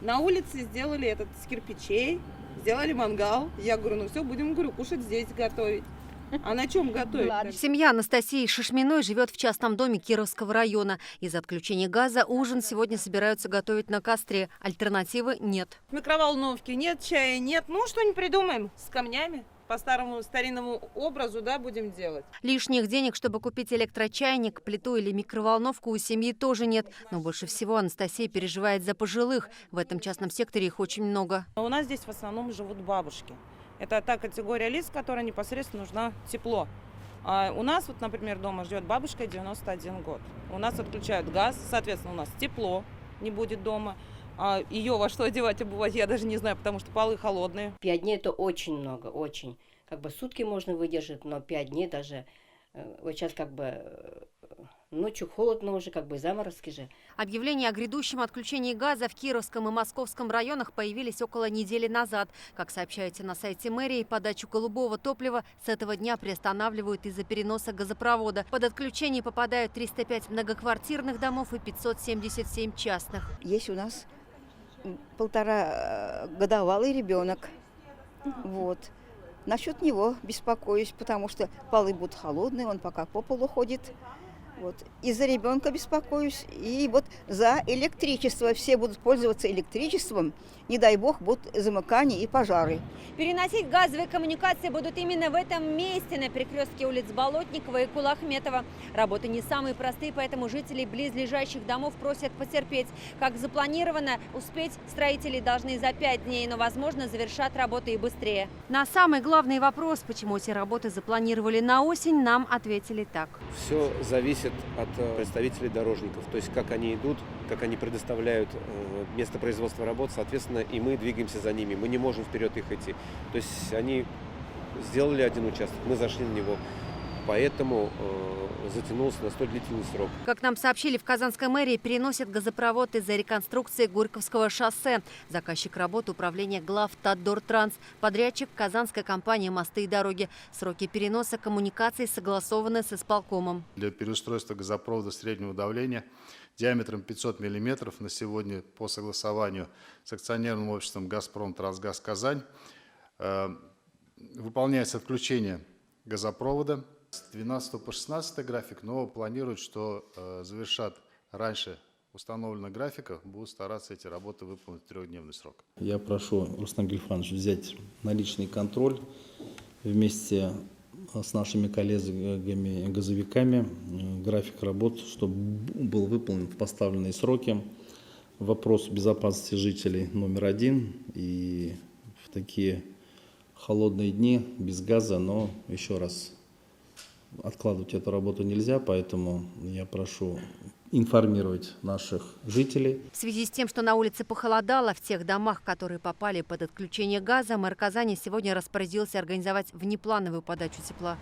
На улице сделали этот с кирпичей, сделали мангал. Я говорю, ну все, будем, говорю, кушать здесь, готовить. А на чем готовить? Семья Анастасии Шишминой живет в частном доме Кировского района. Из-за отключения газа ужин сегодня собираются готовить на костре. Альтернативы нет. Микроволновки нет, чая нет. Ну, что-нибудь придумаем с камнями. По старому старинному образу, да, будем делать. Лишних денег, чтобы купить электрочайник, плиту или микроволновку, у семьи тоже нет. Но больше всего Анастасия переживает за пожилых. В этом частном секторе их очень много. У нас здесь в основном живут бабушки. Это та категория лиц, которой непосредственно нужно тепло. А у нас, вот, например, дома живет бабушка 91 год. У нас отключают газ, соответственно, у нас тепло не будет дома. А ее во что одевать, обувать, я даже не знаю, потому что полы холодные. 5 дней это очень много, очень. Как бы сутки можно выдержать, но 5 дней даже. Вот сейчас как бы ночью холодно уже, как бы заморозки же. Объявления о грядущем отключении газа в Кировском и Московском районах появились около недели назад. Как сообщается на сайте мэрии, подачу голубого топлива с этого дня приостанавливают из-за переноса газопровода. Под отключение попадают 305 многоквартирных домов и 577 частных. Есть у нас 1,5-годовалый ребенок. Вот. Насчет него беспокоюсь, потому что полы будут холодные, он пока по полу ходит. Вот. И за ребенка беспокоюсь, и вот за электричество. Все будут пользоваться электричеством, не дай бог, будут замыкания и пожары. Переносить газовые коммуникации будут именно в этом месте, на перекрестке улиц Болотникова и Кулахметова. Работы не самые простые, поэтому жители близлежащих домов просят потерпеть. Как запланировано, успеть строители должны за 5 дней, но, возможно, завершат работы и быстрее. На самый главный вопрос, почему эти работы запланировали на осень, нам ответили так. Все зависит от представителей дорожников, то есть как они идут, как они предоставляют место производства работ, соответственно, и мы двигаемся за ними, мы не можем вперед их идти. То есть они сделали один участок, мы зашли на него, поэтому затянулся на столь длительный срок. Как нам сообщили в Казанской мэрии, переносят газопровод из-за реконструкции Горьковского шоссе. Заказчик работы — управление Главтодортранс, подрядчик — казанская компания «Мосты и дороги». Сроки переноса коммуникаций согласованы с исполкомом. Для переустройства газопровода среднего давления диаметром 500 мм на сегодня по согласованию с акционерным обществом «Газпром Трансгаз Казань» выполняется отключение газопровода с 12 по 16 график, но планируют, что завершат раньше установленного графика, будут стараться эти работы выполнить в 3-дневный срок. Я прошу Рустам Гельфанович взять наличный контроль вместе с нашими коллегами-газовиками, график работ, чтобы был выполнен в поставленные сроки. Вопрос безопасности жителей номер 1, и в такие холодные дни без газа, но еще раз откладывать эту работу нельзя, поэтому я прошу информировать наших жителей. В связи с тем, что на улице похолодало, в тех домах, которые попали под отключение газа, мэр Казани сегодня распорядился организовать внеплановую подачу тепла.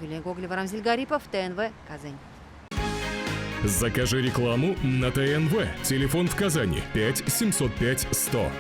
Юлия Гоголева, Рамзиль Гарипов, ТНВ, Казань. Закажи рекламу на ТНВ. Телефон в Казани 5 705 100.